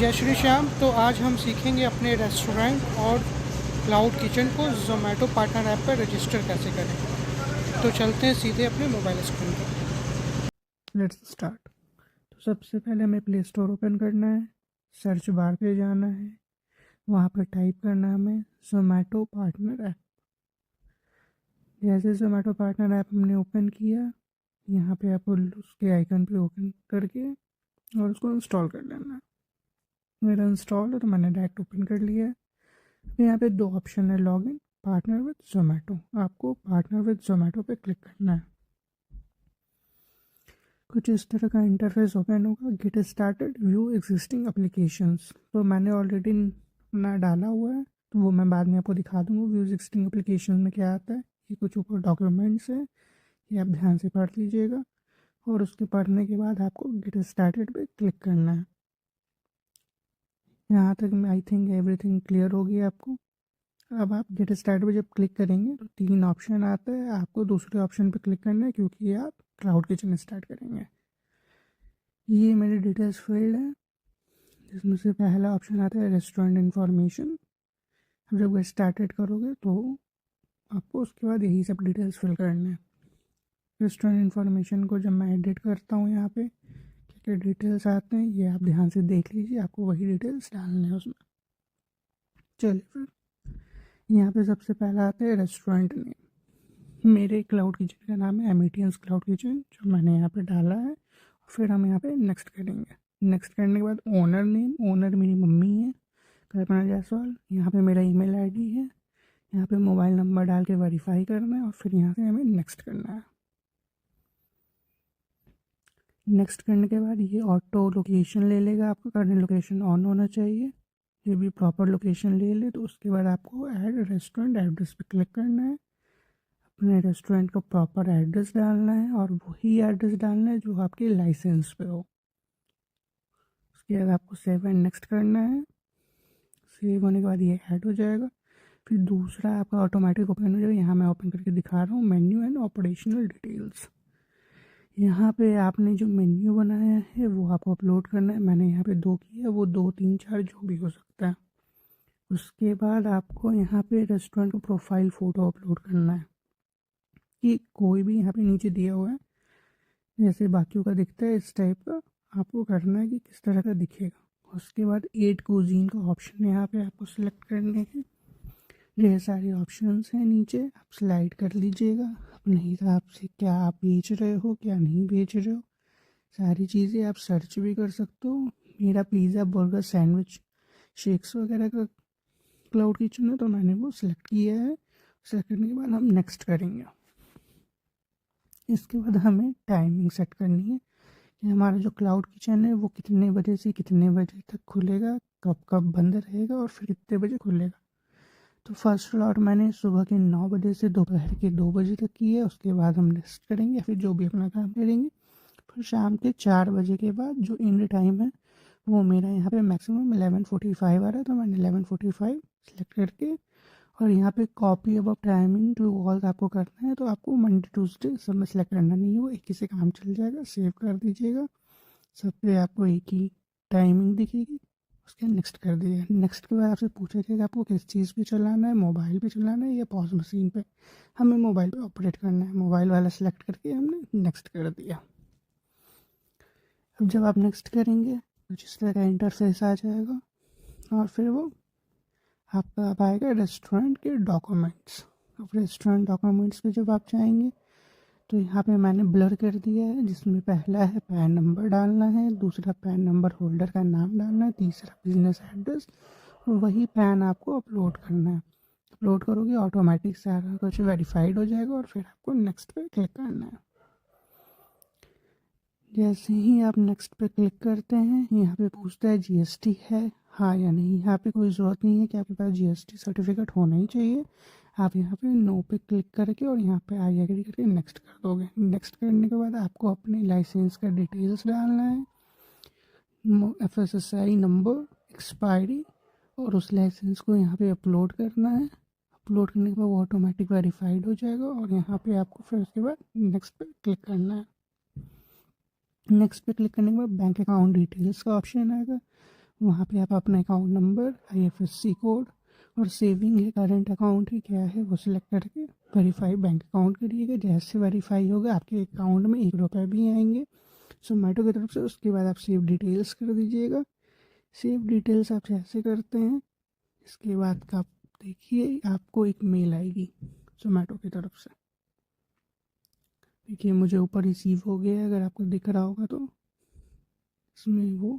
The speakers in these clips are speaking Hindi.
जय श्री श्याम। तो आज हम सीखेंगे अपने रेस्टोरेंट और क्लाउड किचन को ज़ोमैटो पार्टनर ऐप पर रजिस्टर कैसे करें। तो चलते हैं सीधे अपने मोबाइल स्क्रीन पर। Let's start. तो सबसे पहले हमें प्ले स्टोर ओपन करना है, सर्च बार पे जाना है, वहाँ पर टाइप करना है हमें ज़ोमैटो पार्टनर ऐप। जैसे ज़ोमैटो पार्टनर ऐप हमने ओपन किया, यहाँ पे आपको उसके आइकन पे ओपन करके और उसको इंस्टॉल कर लेना है। मेरा इंस्टॉल है तो मैंने डायरेक्ट ओपन कर लिया है। यहाँ पे दो ऑप्शन है, लॉगिन, पार्टनर विद ज़ोमैटो। आपको पार्टनर विद ज़ोमैटो पे क्लिक करना है। कुछ इस तरह का इंटरफेस ओपन होगा। Get started, view existing applications. तो मैंने ऑलरेडी अपना डाला हुआ है, तो वो मैं बाद में आपको दिखा दूँगा। व्यू एग्जिस्टिंग एप्लीकेशन में क्या आता है, ये कुछ ऊपर डॉक्यूमेंट्स है, ये आप ध्यान से पढ़ लीजिएगा। और उसके पढ़ने के बाद आपको गेट स्टार्टेड पे क्लिक करना है। यहाँ तक आई थिंक एवरीथिंग क्लियर होगी आपको। अब आप गेट स्टार्ट पे जब क्लिक करेंगे तो तीन ऑप्शन आता है, आपको दूसरे ऑप्शन पे क्लिक करना है क्योंकि आप क्लाउड किचन स्टार्ट करेंगे। ये मेरे डिटेल्स फील्ड है, जिसमें से पहला ऑप्शन आता है रेस्टोरेंट इन्फॉर्मेशन। अब जब गेट स्टार्टेड करोगे तो आपको उसके बाद यही सब डिटेल्स फिल करना है। रेस्टोरेंट इन्फॉर्मेशन को जब मैं एडिट करता हूँ, यहाँ पे क्या क्या डिटेल्स आते हैं ये आप ध्यान से देख लीजिए, आपको वही डिटेल्स डालने हैं उसमें। चलिए फिर यहाँ पे सबसे पहला आता है रेस्टोरेंट नेम। मेरे क्लाउड किचन का नाम है एमिटियंस क्लाउड किचन, जो मैंने यहाँ पे डाला है। फिर हम यहाँ पे नेक्स्ट करेंगे। नेक्स्ट करने के बाद ओनर नेम, ओनर मेरी मम्मी है, कल्पना जायसवाल। यहाँ पे मेरा ईमेल आईडी है, यहाँ पे मोबाइल नंबर डाल के वेरीफाई करना है और फिर यहाँ से हमें नेक्स्ट करना है। नेक्स्ट करने के बाद ये ऑटो लोकेशन ले लेगा, आपका करंट लोकेशन ऑन होना चाहिए। ये भी प्रॉपर लोकेशन ले ले तो उसके बाद आपको ऐड रेस्टोरेंट एड्रेस पे क्लिक करना है। अपने रेस्टोरेंट का प्रॉपर एड्रेस डालना है और वही एड्रेस डालना है जो आपके लाइसेंस पे हो। उसके बाद आपको सेव एंड नेक्स्ट करना है। सेव होने के बाद ये ऐड हो जाएगा। फिर दूसरा आपका ऑटोमेटिक ओपन हो जाएगा। यहाँ मैं ओपन करके दिखा रहा हूँ, मेन्यू एंड ऑपरेशनल डिटेल्स। यहाँ पे आपने जो मेन्यू बनाया है वो आपको अपलोड करना है। मैंने यहाँ पे 2 किया, वो 2 3 4 जो भी हो सकता है। उसके बाद आपको यहाँ पे रेस्टोरेंट का प्रोफाइल फ़ोटो अपलोड करना है, कि कोई भी यहाँ पे नीचे दिया हुआ है जैसे बाकियों का दिखता है इस टाइप का आपको करना है कि किस तरह का दिखेगा। उसके बाद 8 कुजीन का ऑप्शन यहाँ पे आपको सिलेक्ट करने हैं। ढेर सारे ऑप्शंस हैं नीचे, आप स्लाइड कर लीजिएगा अपने हिसाब से, क्या आप बेच रहे हो क्या नहीं बेच रहे हो, सारी चीज़ें आप सर्च भी कर सकते हो। मेरा पिज़्ज़ा बर्गर सैंडविच शेक्स वगैरह का क्लाउड किचन है तो मैंने वो सिलेक्ट किया है। सिलेक्ट करने के बाद हम नेक्स्ट करेंगे। इसके बाद हमें टाइमिंग सेट करनी है कि हमारा जो क्लाउड किचन है वो कितने बजे से कितने बजे तक खुलेगा, कब कब बंद रहेगा और फिर कितने बजे खुलेगा। तो फर्स्ट स्लॉट मैंने सुबह के 9 बजे से दोपहर के 2 बजे तक की है। उसके बाद हम नेक्स्ट करेंगे, फिर जो भी अपना काम करेंगे। फिर शाम के 4 बजे के बाद जो एंड टाइम है वो मेरा यहाँ पे मैक्सिमम 11:45 आ रहा है, तो मैंने 11:45 सेलेक्ट करके और यहाँ पे copy about timing to all आपको करना है। तो आपको मंडे ट्यूसडे सब में सेलेक्ट करना नहीं है, वो एक ही से काम चल जाएगा। सेव कर दीजिएगा, सब पे आपको एक ही टाइमिंग दिखेगी। उसके नेक्स्ट कर दीजिए। नेक्स्ट के बाद आपसे पूछा जाएगा आपको किस चीज़ पे चलाना है, मोबाइल पे चलाना है या पॉज मशीन पे। हमें मोबाइल पे ऑपरेट करना है, मोबाइल वाला सेलेक्ट करके हमने नेक्स्ट कर दिया। अब जब आप नेक्स्ट करेंगे कुछ इस तरह का इंटरफेस आ जाएगा और फिर वो आपका अब आएगा रेस्टोरेंट के डॉक्यूमेंट्स। अब रेस्टोरेंट डॉक्यूमेंट्स पे जब आप जाएंगे तो यहाँ पे मैंने ब्लर कर दिया है, जिसमें पहला है पैन नंबर डालना है, दूसरा पैन नंबर होल्डर का नाम डालना है, तीसरा बिजनेस एड्रेस और वही पैन आपको अपलोड करना है। अपलोड करोगे ऑटोमेटिक सारा कुछ वेरीफाइड हो जाएगा और फिर आपको नेक्स्ट पे क्लिक करना है। जैसे ही आप नेक्स्ट पे क्लिक करते हैं यहाँ पे पूछता है जीएसटी है हाँ या नहीं। यहाँ पे कोई ज़रूरत नहीं है कि आपके पास जीएसटी सर्टिफिकेट होना ही चाहिए। आप यहाँ पे नो पे क्लिक करके और यहाँ पे आई एग्री करके नेक्स्ट कर दोगे। नेक्स्ट करने के बाद आपको अपने लाइसेंस का डिटेल्स डालना है, FSSAI नंबर, एक्सपायरी और उस लाइसेंस को यहाँ पे अपलोड करना है। अपलोड करने के बाद वो ऑटोमेटिक वेरीफाइड हो जाएगा और यहाँ पे आपको फिर उसके बाद नेक्स्ट पे क्लिक करना है। नेक्स्ट पे क्लिक करने के बाद बैंक अकाउंट डिटेल्स का ऑप्शन आएगा, वहाँ पे आप अपना अकाउंट नंबर, IFSC कोड और सेविंग है, करंट अकाउंट है, क्या है वो सिलेक्ट करके वेरीफाई बैंक अकाउंट करिएगा। जैसे वेरीफाई होगा आपके अकाउंट में 1 रुपये भी आएंगे जोमेटो की तरफ से। उसके बाद आप सेव डिटेल्स कर दीजिएगा। सेव डिटेल्स आप जैसे करते हैं, इसके बाद का आप देखिए आपको एक मेल आएगी जोमेटो की तरफ से। देखिए मुझे ऊपर रिसीव हो गया है, अगर आपको दिख रहा होगा तो इसमें वो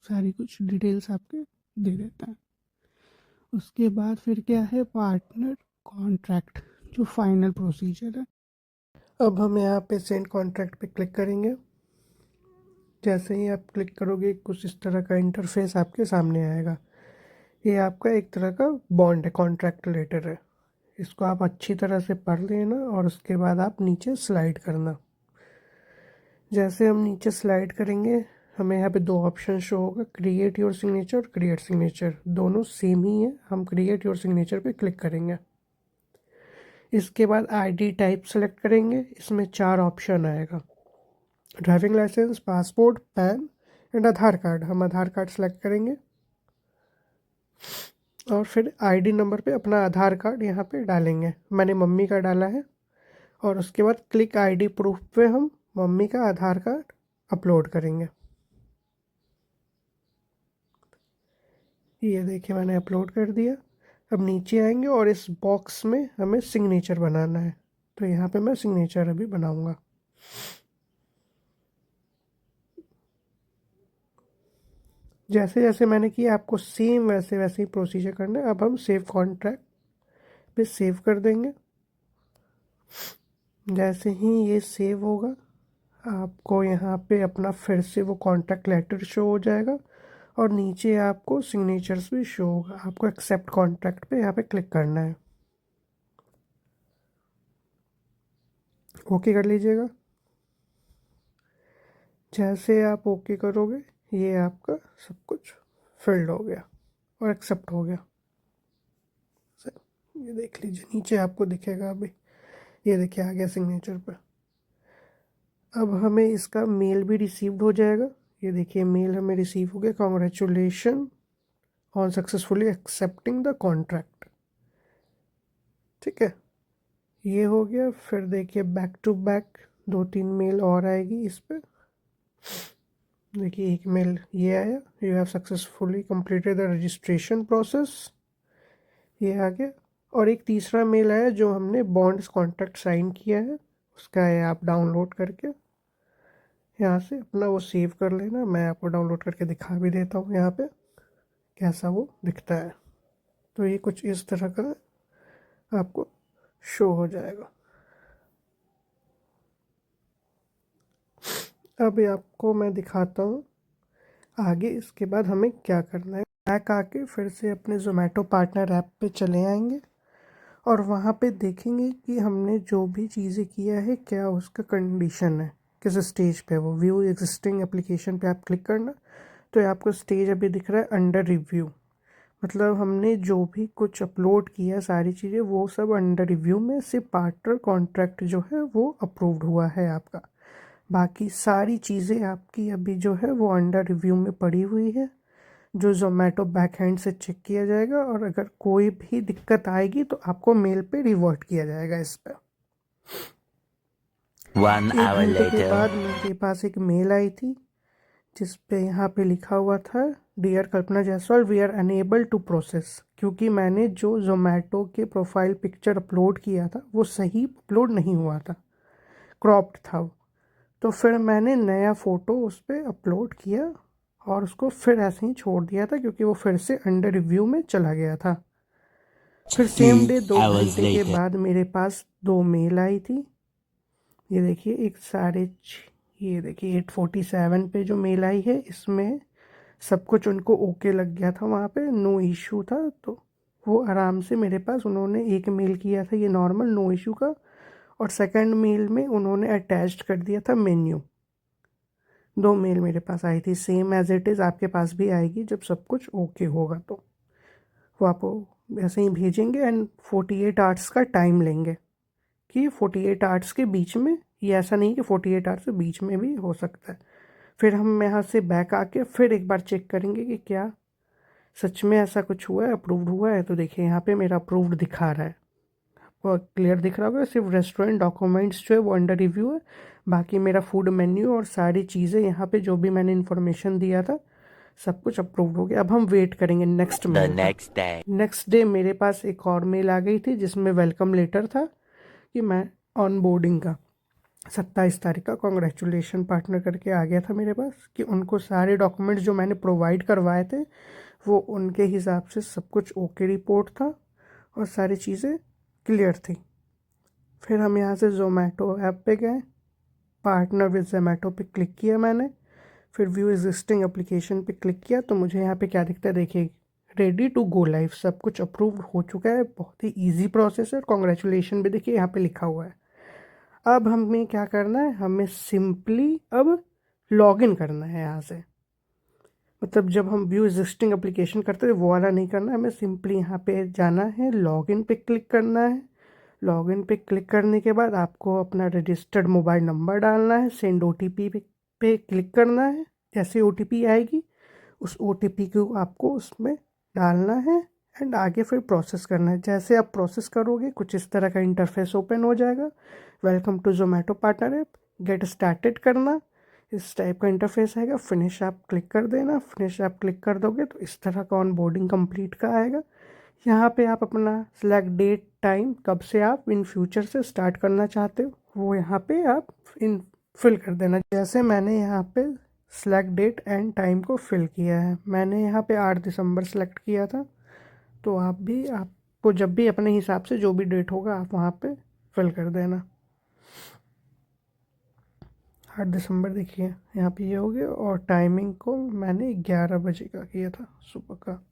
सारी कुछ डिटेल्स आपके दे देता है। उसके बाद फिर क्या है, पार्टनर कॉन्ट्रैक्ट, जो फाइनल प्रोसीजर है। अब हम यहाँ पे सेंड कॉन्ट्रैक्ट पे क्लिक करेंगे। जैसे ही आप क्लिक करोगे कुछ इस तरह का इंटरफेस आपके सामने आएगा। ये आपका एक तरह का बॉन्ड है, कॉन्ट्रैक्ट लेटर है। इसको आप अच्छी तरह से पढ़ लेना और उसके बाद आप नीचे स्लाइड करना। जैसे हम नीचे स्लाइड करेंगे हमें यहाँ पे 2 ऑप्शन शो होगा, क्रिएट योर सिग्नेचर और क्रिएट सिग्नेचर। दोनों सेम ही है। हम क्रिएट योर सिग्नेचर पे क्लिक करेंगे। इसके बाद आईडी टाइप सेलेक्ट करेंगे। इसमें 4 ऑप्शन आएगा, driving license, passport, PAN and Aadhaar card. हम आधार कार्ड सेलेक्ट करेंगे और फिर आईडी नंबर पे अपना आधार कार्ड यहाँ पे डालेंगे। मैंने मम्मी का डाला है। और उसके बाद क्लिक आईडी प्रूफ पे हम मम्मी का आधार कार्ड अपलोड करेंगे। ये देखिए मैंने अपलोड कर दिया। अब नीचे आएंगे और इस बॉक्स में हमें सिग्नेचर बनाना है, तो यहाँ पे मैं सिग्नेचर अभी बनाऊंगा। जैसे जैसे मैंने किया आपको सेम वैसे वैसे ही प्रोसीजर करना है। अब हम सेव कॉन्ट्रैक्ट पे सेव कर देंगे। जैसे ही ये सेव होगा आपको यहाँ पे अपना फिर से वो कॉन्ट्रैक्ट लेटर शो हो जाएगा और नीचे आपको सिग्नेचर्स भी शो होगा। आपको एक्सेप्ट कॉन्ट्रैक्ट पे यहाँ पे क्लिक करना है। ओके कर लीजिएगा। जैसे आप ओके करोगे ये आपका सब कुछ फिल्ड हो गया और एक्सेप्ट हो गया। ये देख लीजिए नीचे आपको दिखेगा अभी, ये देखिए आ गया सिग्नेचर पर। अब हमें इसका मेल भी रिसीव्ड हो जाएगा। ये देखिए मेल हमें रिसीव हो गया, congratulation on successfully accepting the contract. ठीक है, ये हो गया। फिर देखिए बैक टू बैक 2-3 मेल और आएगी इस पर। देखिए एक मेल ये आया, you have successfully completed the registration process, ये आ गया। और एक तीसरा मेल आया जो हमने बॉन्ड्स कॉन्ट्रैक्ट साइन किया है, उसका है आप डाउनलोड करके यहाँ से अपना वो सेव कर लेना। मैं आपको डाउनलोड करके दिखा भी देता हूँ यहाँ पे कैसा वो दिखता है। तो ये कुछ इस तरह का आपको शो हो जाएगा। अब आपको मैं दिखाता हूँ आगे इसके बाद हमें क्या करना है। बैक आके फिर से अपने ज़ोमैटो पार्टनर ऐप पे चले आएंगे और वहाँ पे देखेंगे कि हमने जो भी चीज़ें किया है क्या उसका कंडीशन है, किस स्टेज पे है वो। व्यू एग्जिस्टिंग एप्लीकेशन पे आप क्लिक करना, तो आपको स्टेज अभी दिख रहा है अंडर रिव्यू। मतलब हमने जो भी कुछ अपलोड किया सारी चीज़ें वो सब अंडर रिव्यू में, सिर्फ पार्टनर कॉन्ट्रैक्ट जो है वो अप्रूव्ड हुआ है आपका। बाकी सारी चीज़ें आपकी अभी जो है वो अंडर रिव्यू में पड़ी हुई है, जो ज़ोमैटो बैकहैंड से चेक किया जाएगा। और अगर कोई भी दिक्कत आएगी तो आपको मेल पे रिवर्ट किया जाएगा इस पर। 1 1 hour घंटे के later. बाद मेरे पास एक मेल आई थी जिस पे यहाँ पे लिखा हुआ था, dear Kalpana Jaiswal, we are unable to process. क्योंकि मैंने जो ज़ोमैटो के प्रोफाइल पिक्चर अपलोड किया था वो सही अपलोड नहीं हुआ था, क्रॉप्ड था वो। तो फिर मैंने नया फ़ोटो उस पर अपलोड किया और उसको फिर ऐसे ही छोड़ दिया था क्योंकि वो फिर से अंडर रिव्यू में चला गया था। फिर सेम 2 डे 2 hours घंटे के later. बाद मेरे पास 2 मेल आई थी। ये देखिए ये देखिए 8:47 पे जो मेल आई है इसमें सब कुछ उनको ओके लग गया था, वहाँ पे नो इशू था। तो वो आराम से मेरे पास उन्होंने एक मेल किया था ये नॉर्मल नो इशू का, और सेकंड मेल में उन्होंने अटैच्ड कर दिया था मेन्यू। 2 मेल मेरे पास आई थी, सेम एज इट इज़ आपके पास भी आएगी जब सब कुछ ओके होगा। तो वो आपको ऐसे ही भेजेंगे एंड 48 आवर्स का टाइम लेंगे कि 48 आवर्स के बीच में, ये ऐसा नहीं कि 48 आवर्स के बीच में भी हो सकता है, फिर हम यहाँ से बैक आके फिर एक बार चेक करेंगे कि क्या सच में ऐसा कुछ हुआ है, अप्रूव्ड हुआ है। तो देखिए यहाँ पे मेरा अप्रूव्ड दिखा रहा है, वो क्लियर दिख रहा होगा। सिर्फ रेस्टोरेंट डॉक्यूमेंट्स जो है वो अंडर रिव्यू है, बाकी मेरा फूड मेन्यू और सारी चीज़ें यहाँ पे जो भी मैंने इन्फॉर्मेशन दिया था सब कुछ अप्रूव्ड हो गया। अब हम वेट करेंगे नेक्स्ट मेल का। नेक्स्ट डे मेरे पास एक और मेल आ गई थी जिसमें वेलकम लेटर था कि मैं ऑन बोर्डिंग का 27 तारीख का कॉन्ग्रेचुलेशन पार्टनर करके आ गया था मेरे पास, कि उनको सारे डॉक्यूमेंट्स जो मैंने प्रोवाइड करवाए थे वो उनके हिसाब से सब कुछ ओके रिपोर्ट था और सारी चीज़ें क्लियर थी। फिर हम यहाँ से ज़ोमैटो ऐप पे गए, पार्टनर विद ज़ोमैटो पे क्लिक किया मैंने, फिर व्यू एग्जिस्टिंग एप्लीकेशन पे क्लिक किया तो मुझे यहाँ पे क्या दिखता है देखिए, रेडी टू गो लाइव, सब कुछ अप्रूव हो चुका है। बहुत ही ईजी प्रोसेस है, कॉन्ग्रेचुलेशन भी देखिए यहाँ पे लिखा हुआ है। अब हमें क्या करना है, हमें सिंपली अब लॉगिन करना है यहाँ से। मतलब जब हम व्यू एग्जिस्टिंग एप्लीकेशन करते हैं वो वाला नहीं करना है, हमें सिंपली यहाँ पे जाना है, लॉगिन पे क्लिक करना है। लॉगिन पे क्लिक करने के बाद आपको अपना रजिस्टर्ड मोबाइल नंबर डालना है, सेंड OTP पे क्लिक करना है। जैसे OTP आएगी उस OTP को आपको उसमें डालना है एंड आगे फिर प्रोसेस करना है। जैसे आप प्रोसेस करोगे कुछ इस तरह का इंटरफेस ओपन हो जाएगा, welcome to Zomato partner app, get started करना, इस टाइप का इंटरफेस आएगा। फिनिश आप क्लिक कर देना, फिनिश आप क्लिक कर दोगे तो इस तरह का ऑन बोर्डिंग कंप्लीट का आएगा। यहाँ पे आप अपना सिलेक्ट डेट टाइम, कब से आप इन फ्यूचर से स्टार्ट करना चाहते हो वो यहाँ पे आप इन फिल कर देना। जैसे मैंने यहाँ पे सिलेक्ट डेट एंड टाइम को फिल किया है, मैंने यहाँ पे 8 दिसंबर सेलेक्ट किया था, तो आप भी, आपको जब भी अपने हिसाब से जो भी डेट होगा आप वहाँ पे फिल कर देना। 8 दिसंबर देखिए यहाँ पे ये हो गया, और टाइमिंग को मैंने 11 बजे का किया था सुबह का।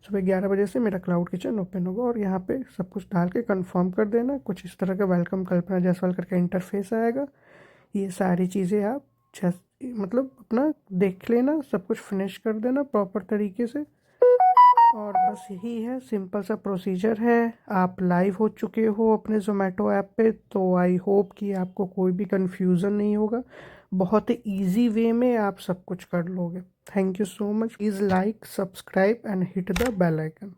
सुबह 11 बजे से मेरा क्लाउड किचन ओपन होगा और यहाँ पे सब कुछ डाल के कंफर्म कर देना। कुछ इस तरह का वेलकम कल्पना जायसवाल करके इंटरफेस आएगा। ये सारी चीज़ें आप मतलब अपना देख लेना, सब कुछ फिनिश कर देना प्रॉपर तरीके से, और बस यही है, सिंपल सा प्रोसीजर है। आप लाइव हो चुके हो अपने ज़ोमैटो ऐप पे, तो आई होप कि आपको कोई भी कन्फ्यूज़न नहीं होगा, बहुत ही ईजी वे में आप सब कुछ कर लोगे। Thank you so much. Please like, subscribe and hit the bell icon.